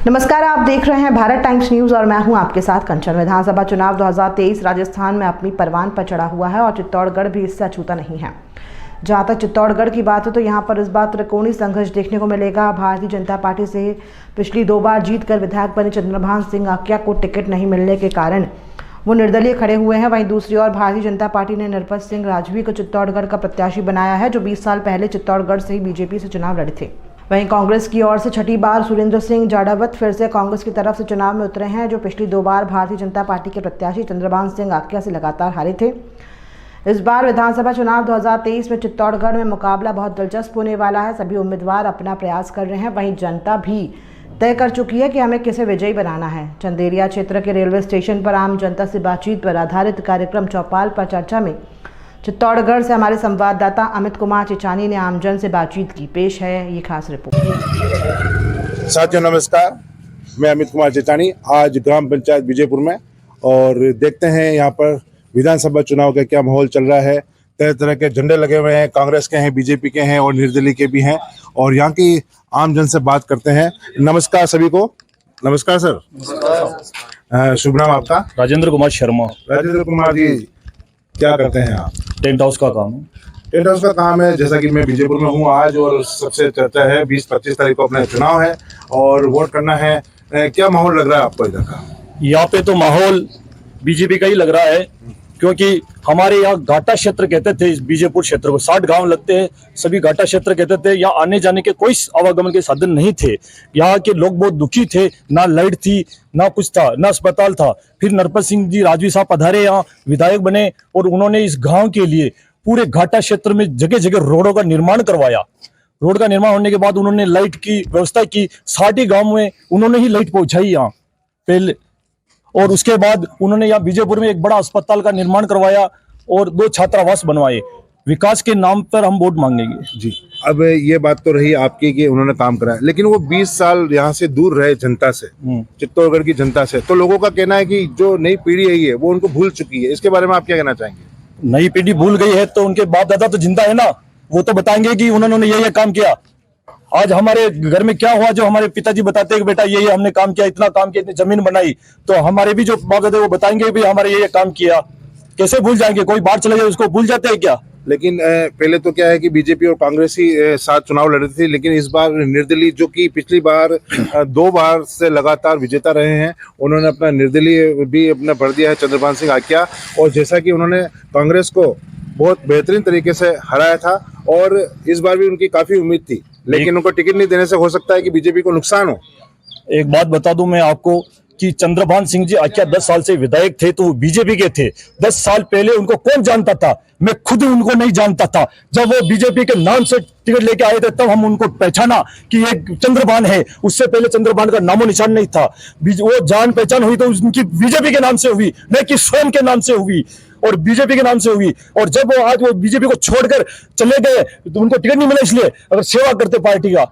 नमस्कार, आप देख रहे हैं भारत टाइम्स न्यूज और मैं हूं आपके साथ कंचन। विधानसभा चुनाव 2023 राजस्थान में अपनी परवान पर चढ़ा हुआ है और चित्तौड़गढ़ भी इससे अछूता नहीं है। जहां तक चित्तौड़गढ़ की बात है तो यहां पर इस बार त्रिकोणीय संघर्ष देखने को मिलेगा। भारतीय जनता पार्टी से पिछली 2 बार जीतकर विधायक बने चंद्रभान सिंह आक्या को टिकट नहीं मिलने के कारण वो निर्दलीय खड़े हुए हैं। वहीं दूसरी ओर भारतीय जनता पार्टी ने नरपत सिंह राजवी को चित्तौड़गढ़ का प्रत्याशी बनाया है, जो 20 साल पहले चित्तौड़गढ़ से ही बीजेपी से चुनाव लड़े थे। वहीं कांग्रेस की ओर से छठी बार सुरेंद्र सिंह जाड़ावत फिर से कांग्रेस की तरफ से चुनाव में उतरे हैं, जो पिछली 2 बार भारतीय जनता पार्टी के प्रत्याशी चंद्रभान सिंह आक्या से लगातार हारे थे। इस बार विधानसभा चुनाव 2023 में चित्तौड़गढ़ में मुकाबला बहुत दिलचस्प होने वाला है। सभी उम्मीदवार अपना प्रयास कर रहे हैं। वहीं जनता भी तय कर चुकी है कि हमें किसे विजयी बनाना है। चंदेरिया क्षेत्र के रेलवे स्टेशन पर आम जनता से बातचीत पर आधारित कार्यक्रम चौपाल पर चर्चा में चित्तौड़गढ़ से हमारे संवाददाता अमित कुमार चिचानी ने आमजन से बातचीत की। पेश है ये खास रिपोर्ट। साथियों नमस्कार, मैं अमित कुमार चिचानी आज ग्राम पंचायत विजयपुर में, और देखते हैं यहाँ पर विधानसभा चुनाव का क्या माहौल चल रहा है। तरह तरह के झंडे लगे हुए हैं, कांग्रेस के हैं, बीजेपी के हैं और निर्दलीय के भी हैं, और यहाँ की आमजन से बात करते हैं। नमस्कार सभी को। नमस्कार सर। शुभ नाम आपका? राजेंद्र कुमार शर्मा। राजेंद्र कुमार जी, क्या करते हैं आप? टेंट हाउस का काम है। टेंट हाउस का काम है। जैसा कि मैं बीजेपुर में हूँ आज, और सबसे चर्चा है 20-25 तारीख को अपना चुनाव है और वोट करना है। क्या माहौल लग रहा है आपको इधर का? यहाँ पे तो माहौल बीजेपी का ही लग रहा है, क्योंकि हमारे यहाँ घाटा क्षेत्र कहते थे। इस बीजेपुर क्षेत्र को 60 गांव लगते हैं, सभी घाटा क्षेत्र कहते थे। यहाँ आने जाने के कोई आवागमन के साधन नहीं थे। यहाँ के लोग बहुत दुखी थे, ना लाइट थी, ना कुछ था, ना अस्पताल था। फिर नरपत सिंह जी राजवी साहब पधारे, यहाँ विधायक बने, और उन्होंने इस गांव के लिए पूरे घाटा क्षेत्र में जगह जगह रोडों का निर्माण करवाया। रोड का निर्माण होने के बाद उन्होंने लाइट की व्यवस्था की। 60 गाँव में उन्होंने ही लाइट पहुंचाई यहाँ पहले, और उसके बाद उन्होंने यहाँ बीजेपुर में एक बड़ा अस्पताल का निर्माण करवाया और 2 छात्रावास बनवाए। विकास के नाम पर हम वोट मांगेंगे जी। अब ये बात तो रही आपकी कि उन्होंने काम कराया, लेकिन वो 20 साल यहाँ से दूर रहे जनता से, चित्तौड़गढ़ की जनता से। तो लोगों का कहना है कि जो नई पीढ़ी आई है वो उनको भूल चुकी है। इसके बारे में आप क्या कहना चाहेंगे? नई पीढ़ी भूल गई है तो उनके बाप दादा तो जिंदा है ना, वो तो बताएंगे कि उन्होंने ये काम किया। आज हमारे घर में क्या हुआ, जो हमारे पिताजी बताते हैं कि बेटा ये हमने काम किया, इतना काम किया, इतनी जमीन बनाई, तो हमारे भी जो बाप दादा वो बताएंगे भी हमारे ये काम किया। कैसे भूल जाएंगे? कोई बाहर चले जाए उसको भूल जाते हैं क्या? लेकिन पहले तो क्या है कि बीजेपी और कांग्रेस ही साथ चुनाव लड़ रही थी, लेकिन इस बार निर्दलीय, जो कि पिछली बार 2 बार से लगातार विजेता रहे हैं, उन्होंने अपना निर्दलीय भी अपना भर दिया है, चंद्रभान सिंह आक्या। और जैसा कि उन्होंने कांग्रेस को बहुत बेहतरीन तरीके से हराया था, और इस बार भी उनकी काफी उम्मीद थी, लेकिन उनको टिकट नहीं देने से हो सकता है कि बीजेपी को नुकसान हो। एक बात बता दूं मैं आपको कि चंद्रभान सिंह जी आक्या 10 साल से विधायक थे, तो वो बीजेपी के थे। 10 साल पहले उनको कौन जानता था? मैं खुद उनको नहीं जानता था। जब वो बीजेपी के नाम से टिकट लेके आए थे तब हम उनको पहचाना कि ये चंद्रभान है। उससे पहले चंद्रभान का नामो निशान नहीं था। वो जान पहचान हुई तो उनकी बीजेपी के नाम से हुई, नहीं कि स्वयं के नाम से हुई और बीजेपी के नाम से हुई। और जब वो आज वो बीजेपी को छोड़कर चले गए तो उनको टिकट नहीं मिला। इसलिए अगर सेवा करते पार्टी का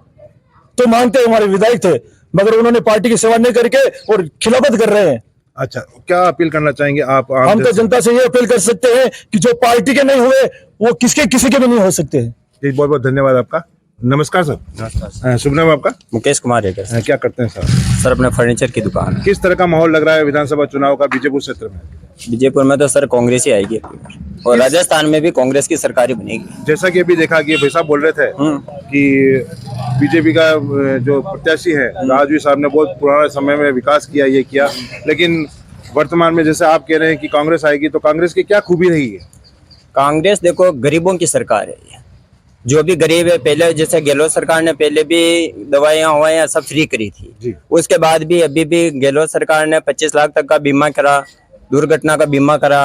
तो मानते हमारे विधायक थे, मगर उन्होंने पार्टी की सेवा नहीं करके और खिलाफत कर रहे हैं। अच्छा, क्या अपील करना चाहेंगे आप? हम तो जनता से ये अपील कर सकते हैं कि जो पार्टी के नहीं हुए वो किसी के भी नहीं हो सकते हैं। जी, बहुत बहुत धन्यवाद आपका। नमस्कार सर। नमस्कार। शुभ नाम आपका? मुकेश कुमार है। क्या करते हैं सर? सर अपने फर्नीचर की दुकान है। किस तरह का माहौल लग रहा है विधानसभा चुनाव का बीजेपुर क्षेत्र में? बीजेपुर में तो सर कांग्रेस ही आएगी और राजस्थान में भी कांग्रेस की सरकार ही बनेगी। जैसा कि अभी देखा कि भाई साहब बोल रहे थे कि बीजेपी का जो प्रत्याशी है राजवी साहब ने बहुत पुराने समय में विकास किया, ये किया, लेकिन वर्तमान में जैसे आप कह रहे हैं कि कांग्रेस आएगी, तो कांग्रेस की क्या खूबी रही है? कांग्रेस देखो गरीबों की सरकार है ये। जो भी गरीब है, पहले जैसे गहलोत सरकार ने पहले भी दवाइयाँ सब फ्री करी थी, उसके बाद भी अभी भी गहलोत सरकार ने 25 लाख तक का बीमा करा, दुर्घटना का बीमा करा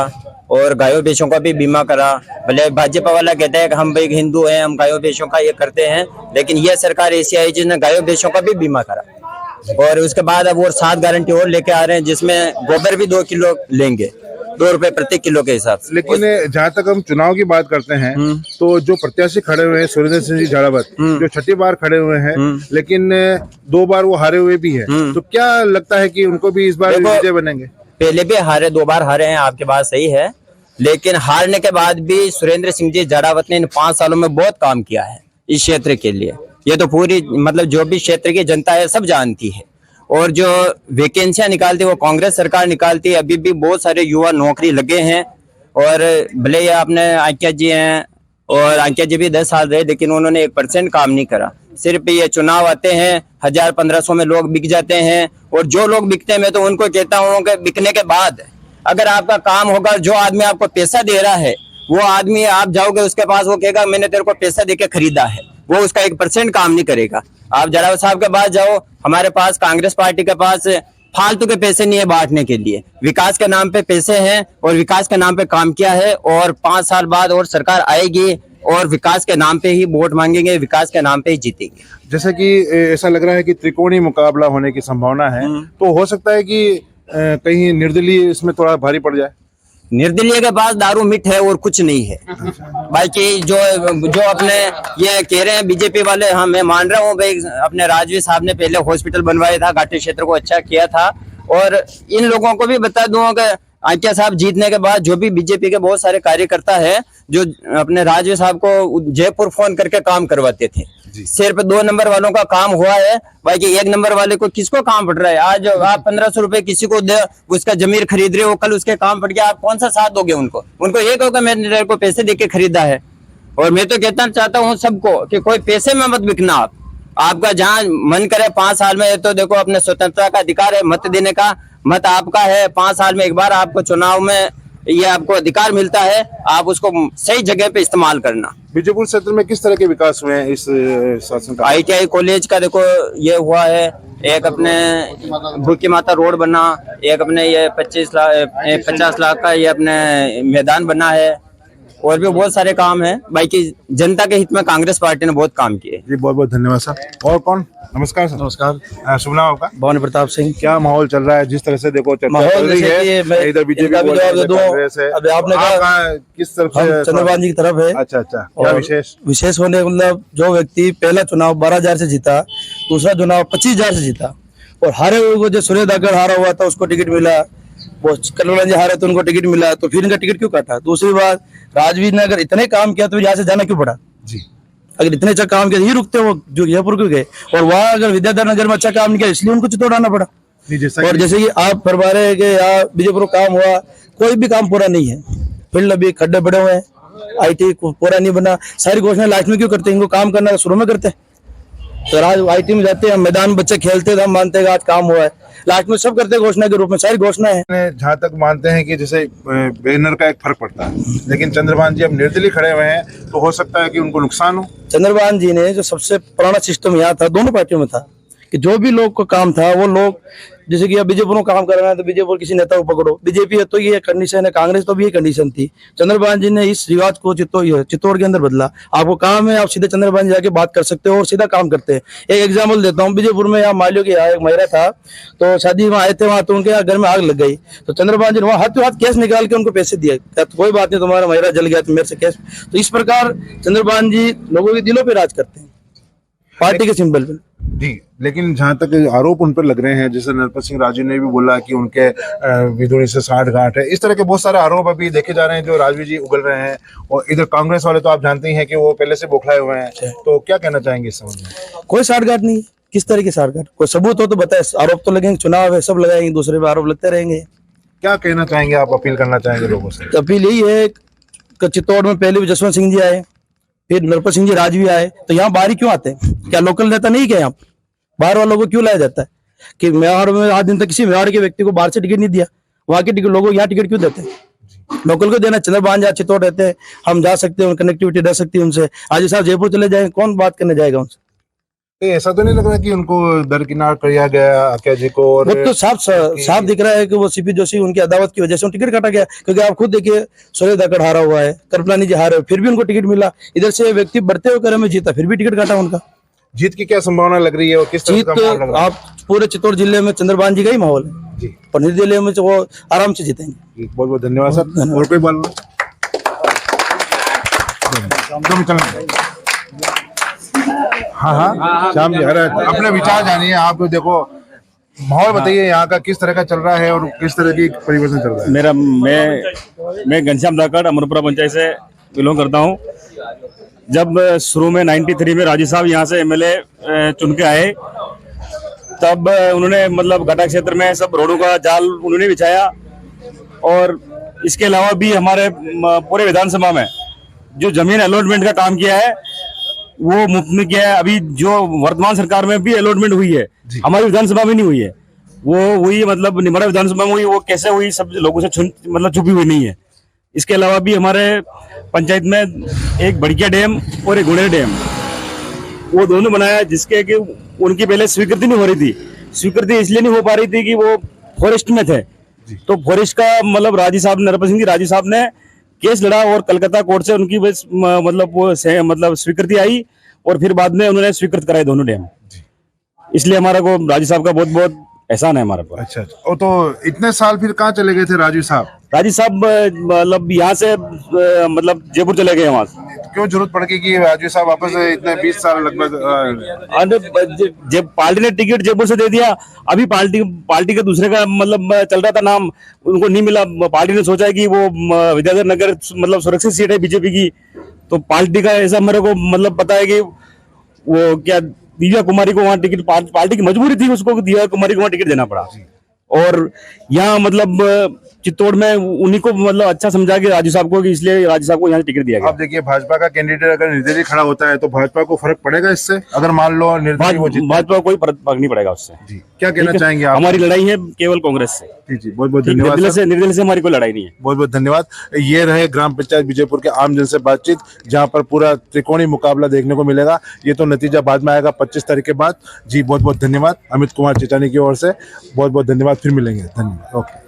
और गायों भैंसों का भी बीमा करा। भले भाजपा वाला कहता है कि हम भाई हिंदू हैं, हम गायों भैंसों का ये करते हैं, लेकिन ये सरकार ऐसी आई जिसने गायों भैंसों का भी बीमा करा। और उसके बाद अब वो 7 गारंटी और लेके आ रहे हैं, जिसमें गोबर भी 2 किलो लेंगे, 2 रुपए प्रति किलो के हिसाब से। लेकिन जहाँ तक हम चुनाव की बात करते हैं तो जो प्रत्याशी खड़े हुए हैं सुरेंद्र सिंह जी जाड़ावत, जो छठी बार खड़े हुए हैं, लेकिन 2 बार वो हारे हुए भी हैं, तो क्या लगता है कि उनको भी इस बार विजय बनेंगे? पहले भी हारे, 2 बार हारे हैं, आपकी बात सही है, लेकिन हारने के बाद भी सुरेंद्र सिंह जी जाड़ावत ने इन 5 सालों में बहुत काम किया है इस क्षेत्र के लिए। ये तो पूरी मतलब जो भी क्षेत्र की जनता है सब जानती है। और जो वैकेंसियां निकालती है वो कांग्रेस सरकार निकालती है। अभी भी बहुत सारे युवा नौकरी लगे हैं, और भले ही आपने आज्ञा जी हैं, और आज्ञा जी भी 10 साल रहे, लेकिन उन्होंने 1% काम नहीं करा। सिर्फ ये चुनाव आते हैं, 1000-1500 में लोग बिक जाते हैं, और जो लोग बिकते हैं मैं तो उनको कहता हूँ कि बिकने के बाद अगर आपका काम होगा, जो आदमी आपको पैसा दे रहा है वो आदमी, आप जाओगे उसके पास, वो कहेगा मैंने तेरे को पैसा देके खरीदा है, वो उसका 1% काम नहीं करेगा। आप जराव साहब के पास जाओ, हमारे पास कांग्रेस पार्टी के पास फालतू के पैसे नहीं है बांटने के लिए, विकास के नाम पे पैसे हैं और विकास के नाम पे काम किया है, और 5 साल बाद और सरकार आएगी और विकास के नाम पे ही वोट मांगेंगे, विकास के नाम पे ही जीतेंगे। जैसे कि ऐसा लग रहा है कि त्रिकोणीय मुकाबला होने की संभावना है, तो हो सकता है कि कहीं निर्दलीय इसमें थोड़ा भारी पड़ जाए। निर्दलीय के पास दारू मिठ है और कुछ नहीं है। बाकी जो अपने ये कह रहे हैं बीजेपी वाले, हाँ मैं मान रहा हूँ भाई, अपने राजवीर साहब ने पहले हॉस्पिटल बनवाया था, घाटी क्षेत्र को अच्छा किया था। और इन लोगों को भी बता दूं कि आज्ञा साहब जीतने के बाद जो भी बीजेपी के बहुत सारे कार्यकर्ता है, जो अपने राजवीर साहब को जयपुर फोन करके काम करवाते थे, सिर्फ 2 नंबर वालों का काम हुआ है, बाकी 1 नंबर वाले को किसको काम पड़ रहा है? आज आप 1500 रुपए किसी को दे, उसका जमीर खरीद रहे हो, कल उसके काम पड़ गया, आप कौन सा साथ दोगे उनको? उनको ये कहोगे मैंने को पैसे देके खरीदा है। और मैं तो कहना चाहता हूँ सबको कि कोई पैसे में मत बिकना। आपका जहाँ मन करे 5 साल में, तो देखो अपने स्वतंत्रता का अधिकार है मत देने का, मत आपका है, 5 साल में एक बार आपको चुनाव में ये आपको अधिकार मिलता है, आप उसको सही जगह पे इस्तेमाल करना। बीजेपुर क्षेत्र में किस तरह के विकास हुए हैं इस शासन का? ITI कॉलेज का देखो ये हुआ है, एक अपने भूखी माता रोड बना, एक अपने ये 50 लाख का ये अपने मैदान बना है, और भी बहुत सारे काम हैं। बाकी जनता के हित में कांग्रेस पार्टी ने बहुत काम किए। जी बहुत बहुत धन्यवाद सर। और कौन? नमस्कार सर। नमस्कार। शुभ नाम आपका? भवानी प्रताप सिंह। क्या माहौल चल रहा है? जिस तरह से देखो चर्चा चल रही है, इधर बीजेपी अभी आपने कहा किस तरफ से? चंद्रबान जी की तरफ है। अच्छा अच्छा, क्या विशेष होने मतलब जो व्यक्ति पहला चुनाव 12,000 से जीता, दूसरा चुनाव 25,000 से जीता, और हारे हुए को जो सूर्य दागर हारा हुआ था उसको टिकट मिला, वो कल्याण जी हारे तो उनको टिकट मिला, तो फिर इनका टिकट क्यों काटा? दूसरी बात, राजवीर ने अगर इतने काम किया तो यहाँ से जाना क्यों पड़ा? जी, अगर इतने अच्छा काम किया ही रुकते वो जो जयपुर क्यों गए? और वहाँ अगर विद्याधर नगर में अच्छा काम नहीं किया इसलिए उनको चित्तौड़ आना पड़ा। और जैसे कि आप फरमा रहे हैं कि यहाँ बीजेपुर काम हुआ, कोई भी काम पूरा नहीं है। फील्ड अभी खड्डे पड़े हुए हैं, IT पूरा नहीं बना, सारी घोषणा लास्ट में क्यों करते हैं? इनको काम करना शुरू में करते हैं। तो आज IT में जाते हैं, मैदान बच्चे खेलते थे, हम मानते हैं आज काम हुआ है, लास्ट में सब करते हैं घोषणा के रूप में, सारी घोषणा है। जहाँ तक मानते हैं कि जैसे बैनर का एक फर्क पड़ता है, लेकिन चंद्रबान जी अब निर्दलीय खड़े हुए हैं, तो हो सकता है कि उनको नुकसान हो। चंद्रबान जी ने जो सबसे पुराना सिस्टम यहाँ था, दोनों पार्टियों में था, कि जो भी लोग को काम था वो लोग, जैसे कि अब बीजेपुर में काम करना है तो बीजेपुर किसी नेता को पकड़ो, बीजेपी है तो ये कंडीशन है, कांग्रेस तो भी ये कंडीशन थी। चंद्रबान जी ने इस रिवाज को चित्तौड़ के अंदर बदला। आपको काम है, आप सीधे चंद्रबान जी जाके बात कर सकते हो और सीधा काम करते हैं। एक एग्जाम्पल देता हूँ, बीजेपुर में यहाँ मालियों के यहाँ एक महिला था, तो शादी में आए थे वहां, तो उनके यहाँ घर में आग लग गई, तो चंद्रबान जी ने वहाँ हाथ कैश निकाल के उनको पैसे दिए, तो कोई बात नहीं, तुम्हारा महिला जल गया तो मेरे से कैश। तो इस प्रकार चंद्रबान जी लोगों के दिलों पे राज करते हैं, पार्टी के सिंबल पे। जी, लेकिन जहाँ तक आरोप उन पर लग रहे हैं, जैसे नरपत सिंह राजू ने भी बोला कि उनके विदुरी से 60 गांठ है, इस तरह के बहुत सारे आरोप अभी देखे जा रहे हैं जो राजवीर जी उगल रहे हैं। और इधर कांग्रेस वाले तो आप जानते ही हैं कि वो पहले से बौखलाए हुए हैं, तो क्या कहना चाहेंगे इस संबंध में? कोई 60 गांठ नहीं, किस तरह की 60 गांठ? कोई सबूत हो तो बताए। आरोप तो लगेंगे, चुनाव है, सब लगाएंगे, दूसरे पे आरोप लगते रहेंगे। क्या कहना चाहेंगे आप, अपील करना चाहेंगे लोगों से? अपील यही है कि चित्तौड़ में पहले भी जसवंत सिंह जी आए, फिर नरपत सिंह जी राज भी आए, तो यहाँ बाहर क्यों आते हैं? क्या लोकल नेता नहीं क्या? यहाँ बाहर वालों को क्यों लाया जाता है? कि मेवाड़ में आज दिन तक किसी मेवाड़ के व्यक्ति को बाहर से टिकट नहीं दिया, वहां के टिकट लोगों को यहाँ टिकट क्यों देते हैं? लोकल को देना। चंद्रबान जी चित्तौड़ रहते हैं, हम जा सकते हैं, कनेक्टिविटी रह सकती है उनसे। आज साहब जयपुर चले जाएंगे, कौन बात करने जाएगा उनसे? ऐसा तो नहीं लग रहा कि उनको दरकिनार किया गया आज्ञा जी को? और वो तो साफ दिख रहा है कि वो सीपी जोशी उनकी अदावत की वजह से टिकट काटा गया। क्योंकि आप खुद देखिए, सूर्य दाकड़ हारा हुआ है, कृपलानी जी हारे, फिर भी उनको टिकट मिला। इधर से व्यक्ति बढ़ते हुए क्रम में जीता, फिर भी टिकट काटा उनका। जीत की क्या संभावना लग रही है और किस तरह का माहौल लग रहा है? आप पूरे चित्तौड़ जिले में चंद्रबान जी का ही माहौल है जी, और निर्दलीय में वो आराम से जीतेंगे। बहुत बहुत धन्यवाद सर। और कोई बात? हाँ, श्याम जी, अरे अपने विचार जानिए। आप देखो माहौल बताइए यहाँ का किस तरह का चल रहा है और किस तरह की परिवर्तन चल रहा है? मैं घनश्याम धाकड़ अमरपुरा पंचायत से बिलोंग करता हूँ। जब शुरू में 93 में राजू साहब यहाँ से MLA चुन के आए, तब उन्होंने मतलब घाटा क्षेत्र में सब रोडों का जाल उन्होंने बिछाया। और इसके अलावा भी हमारे पूरे विधानसभा में जो जमीन अलॉटमेंट का काम किया है वो मुफ्त में किया है। अभी जो वर्तमान सरकार में भी अलॉटमेंट हुई है, हमारी विधानसभा में नहीं हुई है, वो हुई मतलब निम्बड़ा विधानसभा में हुई। वो कैसे हुई सब लोगों से मतलब छुपी हुई नहीं है। इसके अलावा भी हमारे पंचायत में एक भड़किया डैम और एक गुड़ेर डैम, वो दोनों बनाया, जिसके कि उनकी पहले स्वीकृति नहीं हो रही थी। स्वीकृति इसलिए नहीं हो पा रही थी कि वो फॉरेस्ट में थे। तो फॉरेस्ट का मतलब राजी साहब नरपत सिंह जी राजी साहब ने केस लड़ा और कलकत्ता कोर्ट से उनकी बस मतलब वो मतलब स्वीकृति आई और फिर बाद में उन्होंने स्वीकृत कराए दोनों डैम। इसलिए हमारा को राजी साहब का बहुत बहुत एहसान है हमारे पर। अच्छा अच्छा। और तो इतने साल फिर कहाँ चले गए थे राजू साहब? राजी साहब मतलब यहाँ से मतलब जयपुर चले गए वहां से। क्यों जरूरत पड़ गई कि राजू साहब वापस इतने 20 साल लगभग? जब पार्टी ने टिकट जयपुर से दे दिया, अभी पार्टी का दूसरे का मतलब चल रहा था नाम, उनको नहीं मिला। पार्टी ने सोचा कि वो विद्याधर नगर मतलब सुरक्षित सीट है बीजेपी की, तो पार्टी का ऐसा मेरे को मतलब पता है कि वो क्या दिव्या कुमारी को वहां टिकट, पार्टी की मजबूरी थी उसको दिव्या कुमारी को वहां टिकट देना पड़ा। और यहाँ मतलब चित्तौड़ में उन्हीं को मतलब अच्छा समझा कि राजू साहब को, कि इसलिए राजू साहब को यहाँ टिकट दिया गया। अब देखिए भाजपा का कैंडिडेट अगर निर्दलीय खड़ा होता है तो भाजपा को फर्क पड़ेगा इससे? अगर मान लो निर्दलीय वो जीतता है? भाजपा को कोई फर्क नहीं पड़ेगा उससे। जी, क्या कहना चाहेंगे आप? हमारी लड़ाई है केवल कांग्रेस से। जी जी, बहुत बहुत धन्यवाद। निर्दलीय से हमारी कोई लड़ाई नहीं है। बहुत बहुत धन्यवाद। ये रहे ग्राम पंचायत विजयपुर के आम जन से बातचीत, जहां पर पूरा त्रिकोणीय मुकाबला देखने को मिलेगा। ये तो नतीजा बाद में आएगा 25 तारीख के बाद। जी बहुत बहुत धन्यवाद अमित कुमार चिटानी की ओर से, बहुत बहुत धन्यवाद। फिर मिलेंगे, धन्यवाद। ओके।